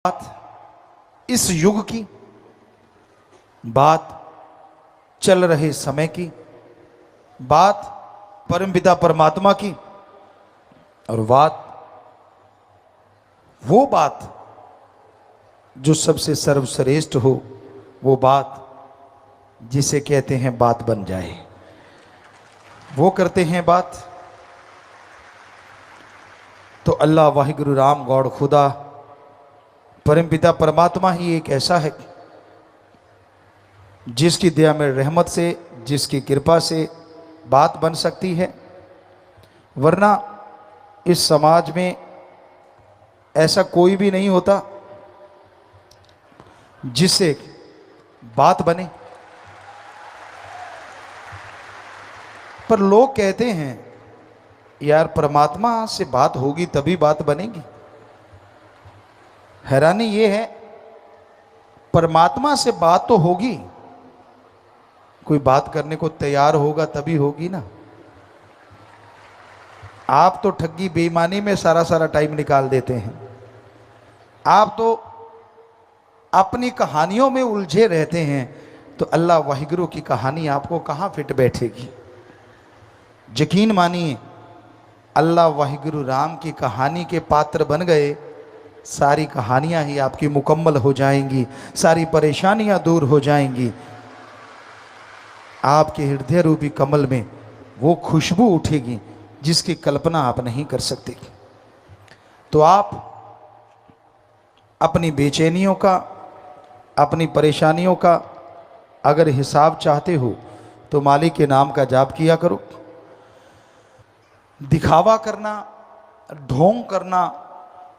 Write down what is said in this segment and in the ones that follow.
बात इस युग की, बात चल रहे समय की, बात परमपिता परमात्मा की, और वो बात जो सबसे सर्वश्रेष्ठ हो, वो बात जिसे कहते हैं बात बन जाए। वो करते हैं बात तो अल्लाह वाहिगुरु राम गौड़ खुदा परमपिता परमात्मा ही एक ऐसा है जिसकी दया में रहमत से, जिसकी कृपा से बात बन सकती है। वरना इस समाज में ऐसा कोई भी नहीं होता जिससे बात बने। पर लोग कहते हैं यार परमात्मा से बात होगी तभी बात बनेगी। हैरानी ये है, परमात्मा से बात तो होगी, कोई बात करने को तैयार होगा तभी होगी ना। आप तो ठगी बेईमानी में सारा टाइम निकाल देते हैं। आप तो अपनी कहानियों में उलझे रहते हैं, तो अल्लाह वाहिगुरु की कहानी आपको कहां फिट बैठेगी। यकीन मानिए, अल्लाह वाहिगुरु राम की कहानी के पात्र बन गए, सारी कहानियां ही आपकी मुकम्मल हो जाएंगी, सारी परेशानियां दूर हो जाएंगी। आपके हृदय रूपी कमल में वो खुशबू उठेगी जिसकी कल्पना आप नहीं कर सकते। तो आप अपनी बेचैनियों का, अपनी परेशानियों का अगर हिसाब चाहते हो तो मालिक के नाम का जाप किया करो। दिखावा करना, ढोंग करना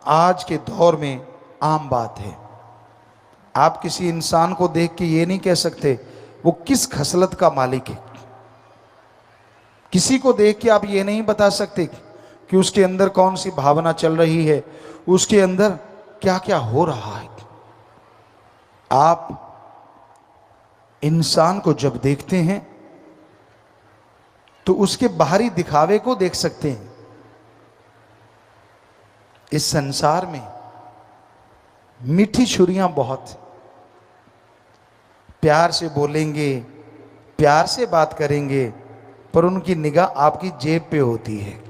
आज के दौर में आम बात है। आप किसी इंसान को देख के ये नहीं कह सकते वो किस खसलत का मालिक है। किसी को देख के आप ये नहीं बता सकते कि उसके अंदर कौन सी भावना चल रही है, उसके अंदर क्या क्या हो रहा है। आप इंसान को जब देखते हैं तो उसके बाहरी दिखावे को देख सकते हैं। इस संसार में मीठी छुरियां बहुत, प्यार से बोलेंगे, प्यार से बात करेंगे, पर उनकी निगाह आपकी जेब पे होती है।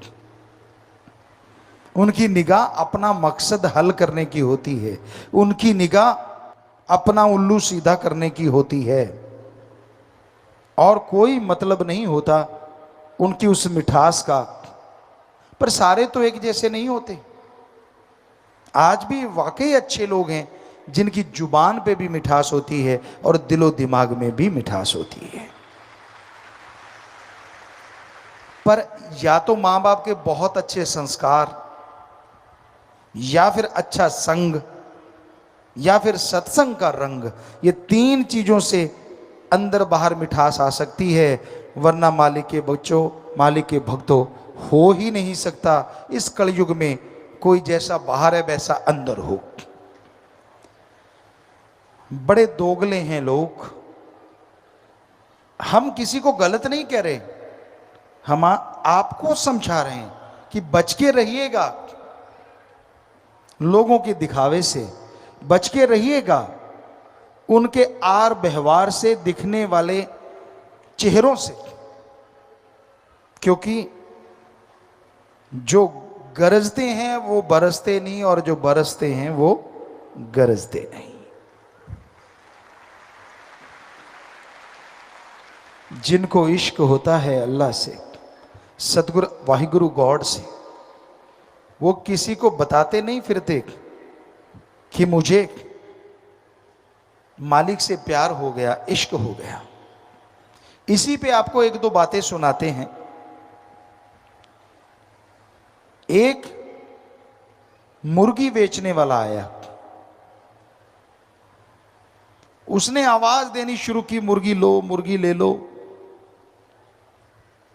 उनकी निगाह अपना मकसद हल करने की होती है। उनकी निगाह अपना उल्लू सीधा करने की होती है, और कोई मतलब नहीं होता उनकी उस मिठास का। पर सारे तो एक जैसे नहीं होते। आज भी वाकई अच्छे लोग हैं जिनकी जुबान पे भी मिठास होती है और दिलो दिमाग में भी मिठास होती है। पर या तो मां बाप के बहुत अच्छे संस्कार, या फिर अच्छा संग, या फिर सत्संग का रंग, ये तीन चीजों से अंदर बाहर मिठास आ सकती है। वरना मालिक के बच्चों, मालिक के भक्तों, हो ही नहीं सकता इस कलयुग में कोई जैसा बाहर है वैसा अंदर हो। बड़े दोगले हैं लोग। हम किसी को गलत नहीं कह रहे, हम आपको समझा रहे हैं कि बच के रहिएगा लोगों के दिखावे से, बच के रहिएगा उनके आर व्यवहार से, दिखने वाले चेहरों से। क्योंकि जो गरजते हैं वो बरसते नहीं, और जो बरसते हैं वो गरजते नहीं। जिनको इश्क होता है अल्लाह से, सतगुरु वाहिगुरु गॉड से, वो किसी को बताते नहीं फिरते कि मुझे मालिक से प्यार हो गया, इश्क हो गया। इसी पे आपको एक दो बातें सुनाते हैं। एक मुर्गी बेचने वाला आया, उसने आवाज देनी शुरू की, मुर्गी लो, मुर्गी ले लो।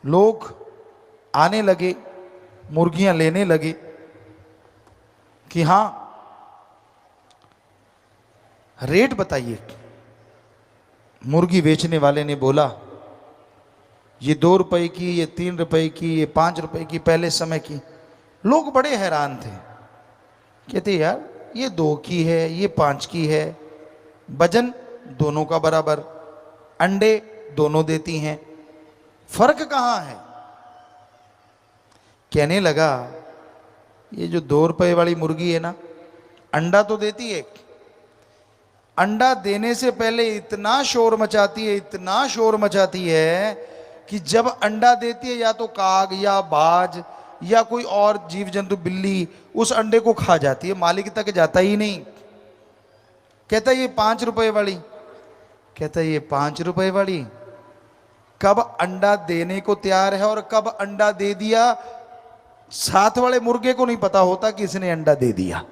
लोग आने लगे, मुर्गियां लेने लगे कि हां रेट बताइए। मुर्गी बेचने वाले ने बोला ये 2 रुपए की, ये 3 रुपए की, ये 5 रुपए की, पहले समय की। लोग बड़े हैरान थे, कहते यार ये 2 की है, ये 5 की है, वजन दोनों का बराबर, अंडे दोनों देती हैं, फर्क कहाँ है? कहने लगा ये जो 2 रुपए वाली मुर्गी है ना, अंडा तो देती है, अंडा देने से पहले इतना शोर मचाती है, इतना शोर मचाती है कि जब अंडा देती है या तो काग या बाज या कोई और जीव जंतु, बिल्ली, उस अंडे को खा जाती है, मालिक तक जाता ही नहीं। कहता ये 5 रुपए वाली, कहता ये 5 रुपए वाली कब अंडा देने को तैयार है और कब अंडा दे दिया, साथ वाले मुर्गे को नहीं पता होता कि इसने अंडा दे दिया,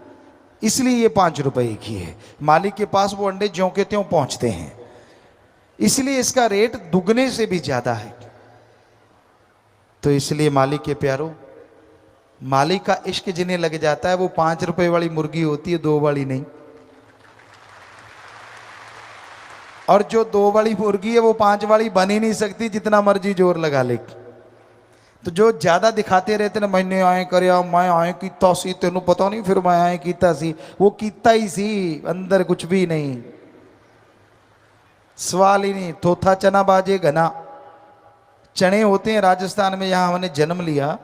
इसलिए ये 5 रुपए की है। मालिक के पास वो अंडे ज्यों के त्यों पहुंचते हैं, इसलिए इसका रेट दुगने से भी ज्यादा है। तो इसलिए मालिक के प्यारों, मालिक का इश्क जिन्हें लग जाता है वो 5 रुपए वाली मुर्गी होती है, 2 वाली नहीं। और जो 2 वाली मुर्गी है वो 5 वाली बन ही नहीं सकती, जितना मर्जी जोर लगा ले। तो जो ज्यादा दिखाते रहते ना, मैंने आए करे, मैं आए कीता सी, तेनू पता नहीं, फिर मैं आए कीता सी, वो कीता ही सी, अंदर कुछ भी नहीं, सवाल ही नहीं। थोथा चना बाजे घना, चने होते हैं राजस्थान में, यहां हमने जन्म लिया,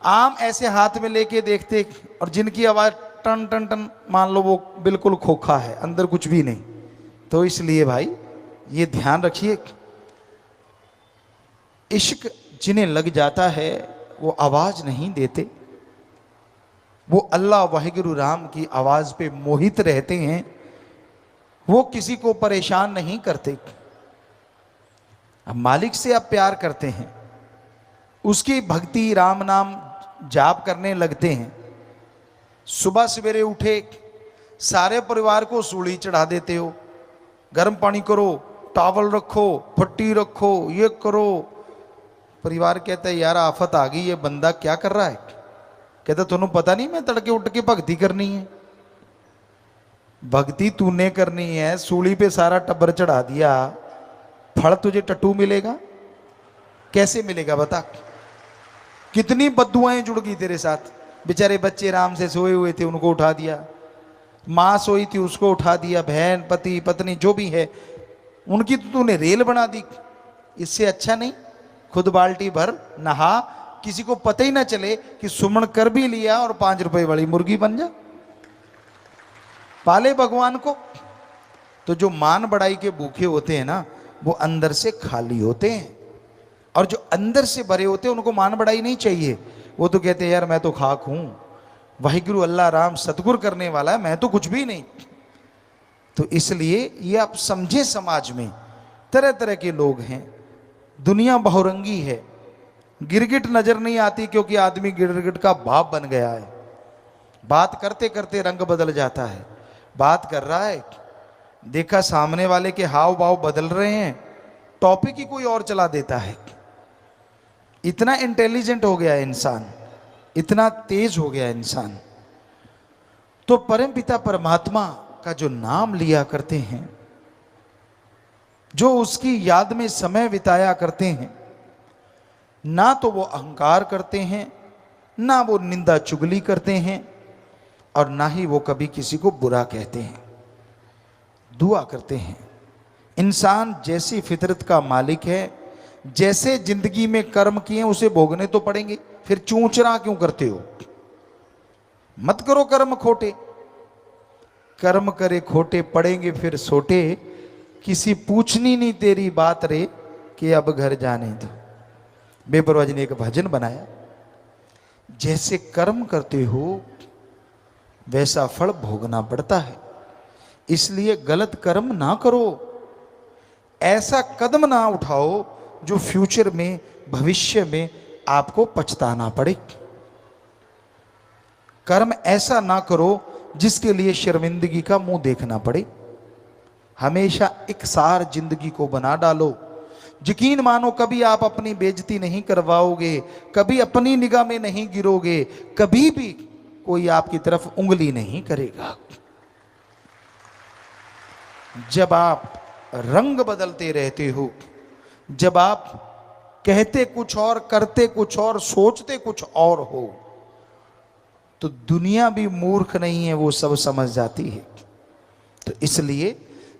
आम ऐसे हाथ में लेके देखते, और जिनकी आवाज टन टन टन, मान लो वो बिल्कुल खोखा है, अंदर कुछ भी नहीं। तो इसलिए भाई ये ध्यान रखिए, इश्क जिन्हें लग जाता है वो आवाज नहीं देते, वो अल्लाह वाहिगुरु राम की आवाज पे मोहित रहते हैं, वो किसी को परेशान नहीं करते। अब मालिक से आप प्यार करते हैं, उसकी भक्ति राम नाम जाप करने लगते हैं, सुबह सवेरे उठे सारे परिवार को सूली चढ़ा देते हो, गर्म पानी करो, टावल रखो, फट्टी रखो, ये करो। परिवार कहता है यार आफत आ गई, ये बंदा क्या कर रहा है? कहता तुम्हें पता नहीं मैं तड़के उठ के भक्ति करनी है। भक्ति तूने करनी है, सूली पे सारा टब्बर चढ़ा दिया, फल तुझे टट्टू मिलेगा? कैसे मिलेगा बता? कितनी बद्दुआएं जुड़ गई तेरे साथ। बेचारे बच्चे राम से सोए हुए थे, उनको उठा दिया, माँ सोई थी उसको उठा दिया, बहन पति पत्नी जो भी है उनकी तो तूने रेल बना दी। इससे अच्छा नहीं खुद बाल्टी भर नहा, किसी को पता ही ना चले कि सुमन कर भी लिया और 5 रुपए वाली मुर्गी बन जा। पाले भगवान को। तो जो मान बड़ाई के भूखे होते हैं ना, वो अंदर से खाली होते हैं, और जो अंदर से भरे होते हैं उनको मान बड़ाई नहीं चाहिए। वो तो कहते हैं यार मैं तो खाक हूं, वाहिगुरु अल्लाह राम सतगुर करने वाला है, मैं तो कुछ भी नहीं। तो इसलिए ये आप समझे, समाज में तरह तरह के लोग हैं, दुनिया बहुरंगी है, गिरगिट नजर नहीं आती क्योंकि आदमी गिरगिट का बाप बन गया है। बात करते करते रंग बदल जाता है, बात कर रहा है, देखा सामने वाले के हाव भाव बदल रहे हैं, टॉपिक ही कोई और चला देता है। इतना इंटेलिजेंट हो गया है इंसान, इतना तेज हो गया इंसान। तो परमपिता परमात्मा का जो नाम लिया करते हैं, जो उसकी याद में समय बिताया करते हैं, ना तो वो अहंकार करते हैं, ना वो निंदा चुगली करते हैं, और ना ही वो कभी किसी को बुरा कहते हैं। दुआ करते हैं। इंसान जैसी फितरत का मालिक है, जैसे जिंदगी में कर्म किए उसे भोगने तो पड़ेंगे, फिर चूंचरा क्यों करते हो? मत करो कर्म खोटे, कर्म करे खोटे पड़ेंगे फिर सोटे, किसी पूछनी नहीं तेरी बात रे कि अब घर जाने दो। बेपरवाह जी ने एक भजन बनाया, जैसे कर्म करते हो वैसा फल भोगना पड़ता है, इसलिए गलत कर्म ना करो, ऐसा कदम ना उठाओ जो फ्यूचर में, भविष्य में आपको पछताना पड़े। कर्म ऐसा ना करो जिसके लिए शर्मिंदगी का मुंह देखना पड़े। हमेशा इकसार जिंदगी को बना डालो। यकीन मानो कभी आप अपनी बेइज्जती नहीं करवाओगे, कभी अपनी निगाह में नहीं गिरोगे, कभी भी कोई आपकी तरफ उंगली नहीं करेगा। जब आप रंग बदलते रहते हो, जब आप कहते कुछ और, करते कुछ और, सोचते कुछ और हो, तो दुनिया भी मूर्ख नहीं है, वो सब समझ जाती है। तो इसलिए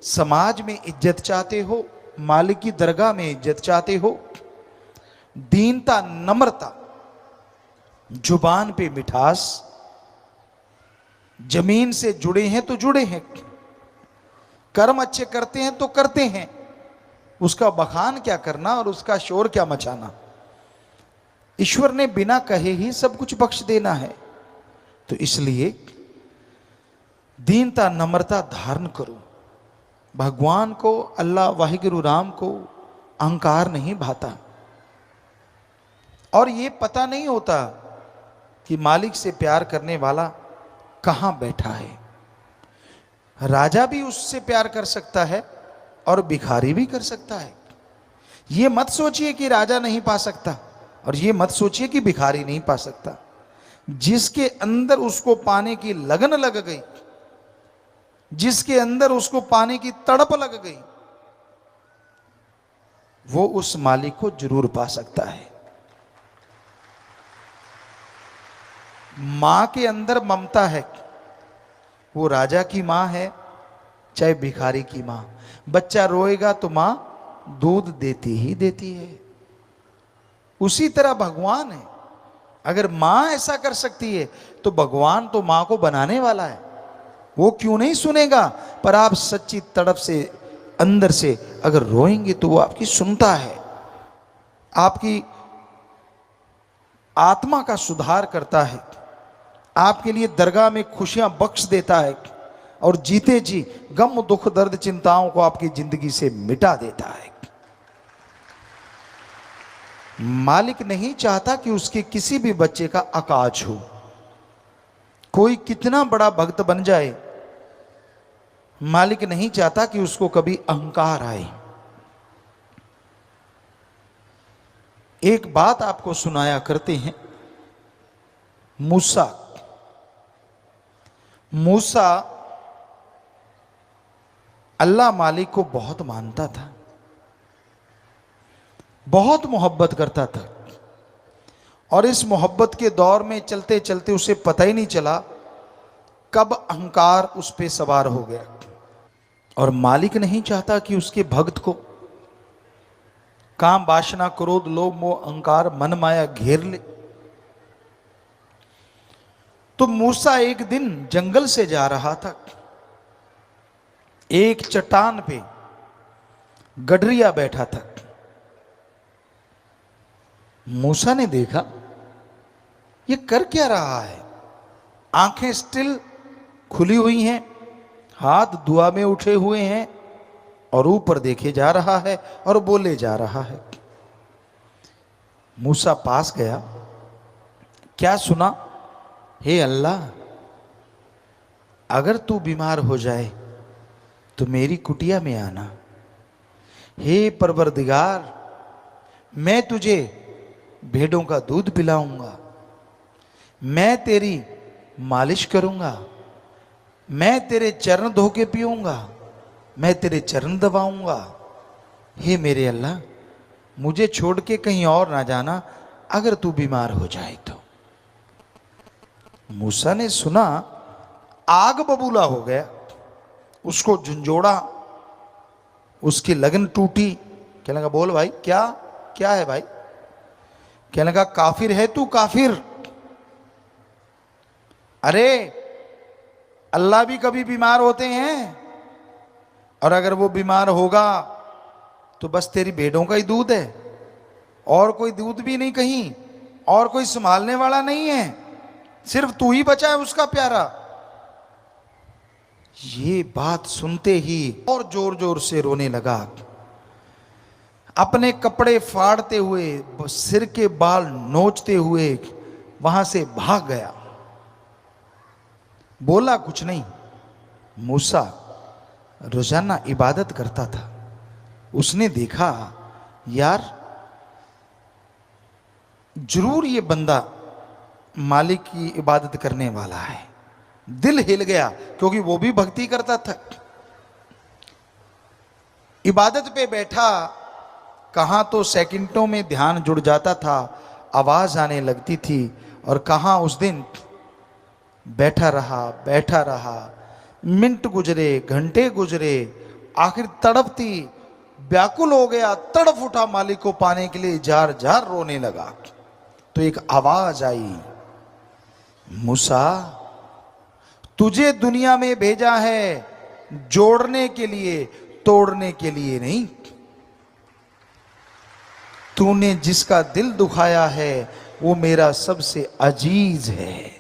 समाज में इज्जत चाहते हो, मालिक की दरगाह में इज्जत चाहते हो, दीनता, नम्रता, जुबान पे मिठास, जमीन से जुड़े हैं तो जुड़े हैं, कर्म अच्छे करते हैं तो करते हैं, उसका बखान क्या करना और उसका शोर क्या मचाना। ईश्वर ने बिना कहे ही सब कुछ बख्श देना है। तो इसलिए दीनता, नम्रता धारण करो। भगवान को, अल्लाह वाहिगुरु राम को अहंकार नहीं भाता, और ये पता नहीं होता कि मालिक से प्यार करने वाला कहां बैठा है। राजा भी उससे प्यार कर सकता है और भिखारी भी कर सकता है। ये मत सोचिए कि राजा नहीं पा सकता, और ये मत सोचिए कि भिखारी नहीं पा सकता। जिसके अंदर उसको पाने की लगन लग गई, जिसके अंदर उसको पाने की तड़प लग गई, वो उस मालिक को जरूर पा सकता है। मां के अंदर ममता है, वो राजा की मां है चाहे भिखारी की मां। बच्चा रोएगा तो मां दूध देती ही देती है। उसी तरह भगवान है। अगर मां ऐसा कर सकती है तो भगवान तो मां को बनाने वाला है, वो क्यों नहीं सुनेगा। पर आप सच्ची तड़प से, अंदर से अगर रोएंगे तो वो आपकी सुनता है, आपकी आत्मा का सुधार करता है, आपके लिए दरगाह में खुशियां बख्श देता है, और जीते जी गम, दुख, दर्द, चिंताओं को आपकी जिंदगी से मिटा देता है। मालिक नहीं चाहता कि उसके किसी भी बच्चे का अकाज हो। कोई कितना बड़ा भक्त बन जाए, मालिक नहीं चाहता कि उसको कभी अहंकार आए। एक बात आपको सुनाया करते हैं। मूसा अल्लाह मालिक को बहुत मानता था, बहुत मोहब्बत करता था, और इस मोहब्बत के दौर में चलते चलते उसे पता ही नहीं चला कब अहंकार उस पे सवार हो गया। और मालिक नहीं चाहता कि उसके भक्त को काम, वासना, क्रोध, लोभ, मोह, अहंकार, मन माया घेर ले। तो मूसा एक दिन जंगल से जा रहा था। एक चट्टान पे गडरिया बैठा था। मूसा ने देखा ये कर क्या रहा है। आंखें स्टिल खुली हुई हैं, हाथ दुआ में उठे हुए हैं, और ऊपर देखे जा रहा है और बोले जा रहा है। मूसा पास गया, क्या सुना? हे अल्लाह, अगर तू बीमार हो जाए तो मेरी कुटिया में आना। हे परवरदिगार, मैं तुझे भेड़ों का दूध पिलाऊंगा, मैं तेरी मालिश करूंगा, मैं तेरे चरण धो के पीऊंगा, मैं तेरे चरण दबाऊंगा। हे मेरे अल्लाह, मुझे छोड़ के कहीं और ना जाना अगर तू बीमार हो जाए तो। मूसा ने सुना, आग बबूला हो गया, उसको झंझोड़ा, उसकी लगन टूटी। कहने लगा, बोल भाई, क्या क्या है भाई? कहने लगा, काफिर है तू, काफिर। अरे अल्लाह भी कभी बीमार होते हैं, और अगर वो बीमार होगा तो बस तेरी भेड़ों का ही दूध है, और कोई दूध भी नहीं कहीं, और कोई संभालने वाला नहीं है, सिर्फ तू ही बचा है उसका प्यारा। ये बात सुनते ही और जोर जोर से रोने लगा, अपने कपड़े फाड़ते हुए, सिर के बाल नोचते हुए वहां से भाग गया। बोला कुछ नहीं। मूसा रोजाना इबादत करता था। उसने देखा, यार जरूर ये बंदा मालिक की इबादत करने वाला है। दिल हिल गया, क्योंकि वो भी भक्ति करता था। इबादत पे बैठा, कहां तो सेकंडों में ध्यान जुड़ जाता था, आवाज आने लगती थी, और कहां उस दिन बैठा रहा, मिनट गुजरे, घंटे गुजरे, आखिर तड़पती व्याकुल हो गया, तड़प उठा, मालिक को पाने के लिए जार जार रोने लगा। तो एक आवाज आई, मूसा तुझे दुनिया में भेजा है जोड़ने के लिए, तोड़ने के लिए नहीं। तूने जिसका दिल दुखाया है वो मेरा सबसे अजीज है।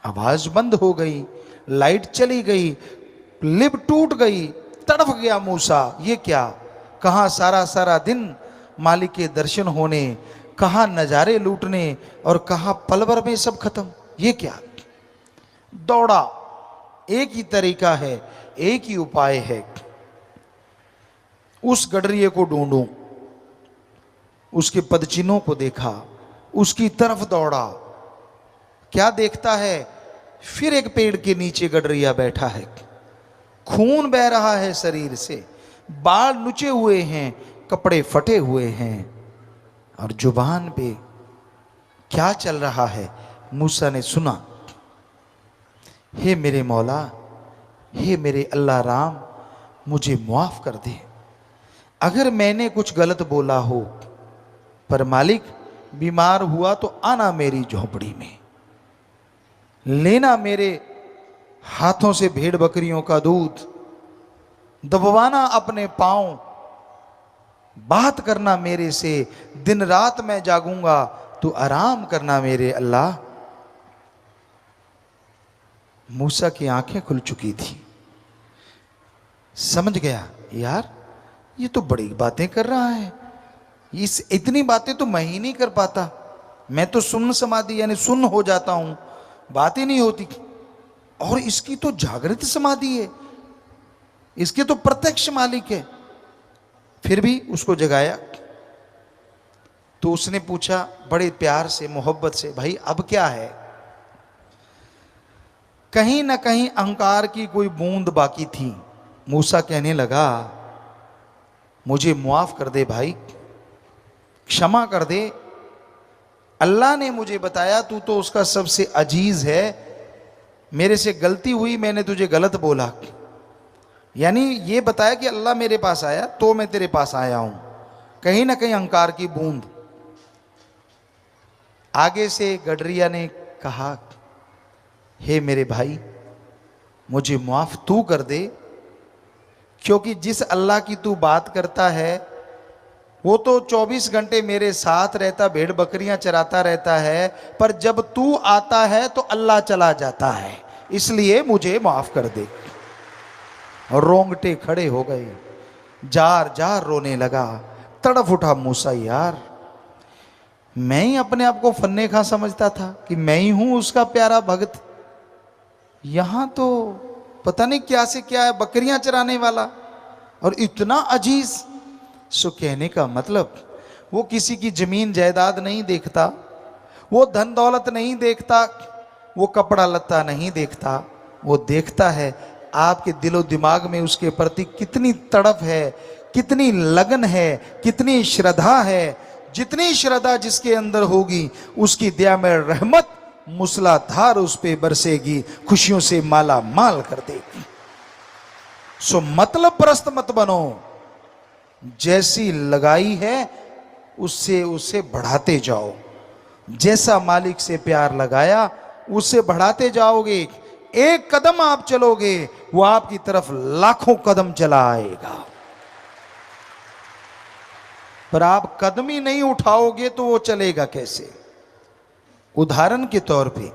आवाज बंद हो गई, लाइट चली गई, लिप टूट गई, तड़प गया मूसा। ये क्या, कहां सारा सारा दिन मालिक के दर्शन होने, कहां नजारे लूटने, और कहां पल भर में सब खत्म। ये क्या। दौड़ा, एक ही तरीका है, एक ही उपाय है, उस गडरिये को ढूंढूं। उसके पदचिन्हों को देखा, उसकी तरफ दौड़ा। क्या देखता है, फिर एक पेड़ के नीचे गडरिया बैठा है, खून बह रहा है शरीर से, बाल नुचे हुए हैं, कपड़े फटे हुए हैं, और जुबान पे क्या चल रहा है। मूसा ने सुना, हे मेरे मौला, हे मेरे अल्लाह राम, मुझे माफ कर दे अगर मैंने कुछ गलत बोला हो। पर मालिक, बीमार हुआ तो आना मेरी झोपड़ी में, लेना मेरे हाथों से भेड़ बकरियों का दूध, दबवाना अपने पांव, बात करना मेरे से, दिन रात मैं जागूंगा, तू आराम करना मेरे अल्लाह। मूसा की आंखें खुल चुकी थी, समझ गया यार ये तो बड़ी बातें कर रहा है, इतनी बातें तो मैं ही नहीं कर पाता। मैं तो सुन्न समाधि यानी सुन्न हो जाता हूं, बात ही नहीं होती। और इसकी तो जागृत समाधि है, इसके तो प्रत्यक्ष मालिक है। फिर भी उसको जगाया तो उसने पूछा बड़े प्यार से, मोहब्बत से, भाई अब क्या है। कहीं ना कहीं अहंकार की कोई बूंद बाकी थी। मूसा कहने लगा, मुझे मुआफ कर दे भाई, क्षमा कर दे। अल्लाह ने मुझे बताया तू तो उसका सबसे अजीज है, मेरे से गलती हुई, मैंने तुझे गलत बोला। यानी ये बताया कि अल्लाह मेरे पास आया तो मैं तेरे पास आया हूं। कहीं ना कहीं अहंकार की बूंद। आगे से गडरिया ने कहा, हे मेरे भाई, मुझे माफ तू कर दे, क्योंकि जिस अल्लाह की तू बात करता है वो तो 24 घंटे मेरे साथ रहता, भेड़ बकरियां चराता रहता है, पर जब तू आता है तो अल्लाह चला जाता है, इसलिए मुझे माफ कर दे। और रोंगटे खड़े हो गए, जार जार रोने लगा, तड़फ उठा मूसा, यार मैं ही अपने आप को फन्ने खा समझता था कि मैं ही हूं उसका प्यारा भक्त, यहां तो पता नहीं क्या से क्या है, बकरियां चराने वाला और इतना अजीज। सो कहने का मतलब, वो किसी की जमीन जायदाद नहीं देखता, वो धन दौलत नहीं देखता, वो कपड़ा लत्ता नहीं देखता, वो देखता है आपके दिलो दिमाग में उसके प्रति कितनी तड़प है, कितनी लगन है, कितनी श्रद्धा है। जितनी श्रद्धा जिसके अंदर होगी उसकी दया में रहमत मूसलाधार उस पे बरसेगी, खुशियों से माला माल कर देगी। सो मतलब परस्त मत बनो, जैसी लगाई है उससे उसे बढ़ाते जाओ। जैसा मालिक से प्यार लगाया उससे बढ़ाते जाओगे। एक कदम आप चलोगे वो आपकी तरफ लाखों कदम चला आएगा, पर आप कदम ही नहीं उठाओगे तो वो चलेगा कैसे। उदाहरण के तौर पे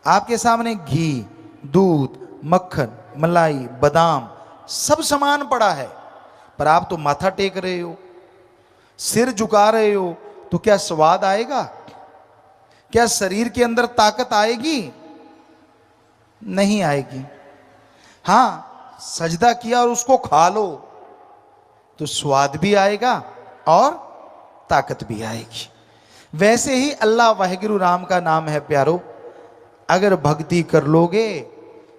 आपके सामने घी, दूध, मक्खन, मलाई, बादाम सब सामान पड़ा है, पर आप तो माथा टेक रहे हो, सिर झुका रहे हो, तो क्या स्वाद आएगा? क्या शरीर के अंदर ताकत आएगी? नहीं आएगी। हां, सजदा किया और उसको खा लो तो स्वाद भी आएगा और ताकत भी आएगी। वैसे ही अल्लाह वाहिगुरु राम का नाम है प्यारो, अगर भक्ति कर लोगे,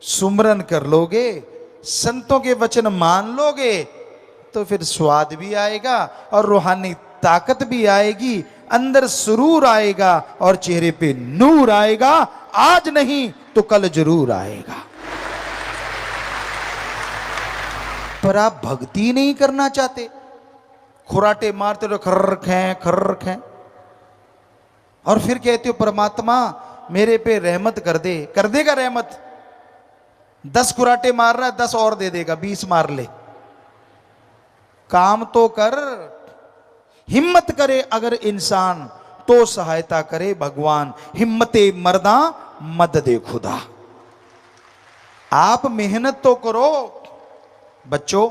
सुमरन कर लोगे, संतों के वचन मान लोगे, तो फिर स्वाद भी आएगा और रूहानी ताकत भी आएगी, अंदर सुरूर आएगा और चेहरे पे नूर आएगा। आज नहीं तो कल जरूर आएगा। पर आप भक्ति नहीं करना चाहते, खुराटे मारते रहो, खर्र खें, और फिर कहते हो परमात्मा मेरे पे रहमत कर दे। कर देगा रहमत? 10 खुराटे मार रहा है, 10 और दे देगा, 20 मार ले। काम तो कर। हिम्मत करे अगर इंसान तो सहायता करे भगवान। हिम्मते मर्दा मददे खुदा। आप मेहनत तो करो। बच्चों,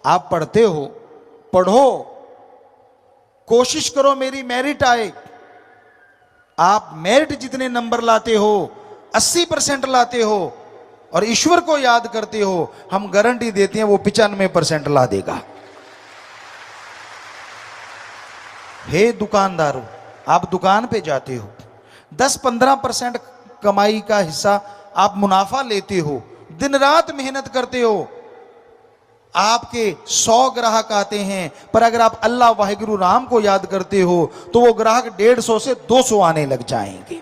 आप पढ़ते हो, पढ़ो, कोशिश करो मेरी मेरिट आए। आप मेरिट जितने नंबर लाते हो, 80% लाते हो और ईश्वर को याद करते हो, हम गारंटी देते हैं वो 95% ला देगा। हे दुकानदारों, आप दुकान पे जाते हो, 10-15% कमाई का हिस्सा आप मुनाफा लेते हो, दिन रात मेहनत करते हो, आपके 100 ग्राहक आते हैं, पर अगर आप अल्लाह वाहिगुरु राम को याद करते हो तो वो ग्राहक 150 से 200 आने लग जाएंगे।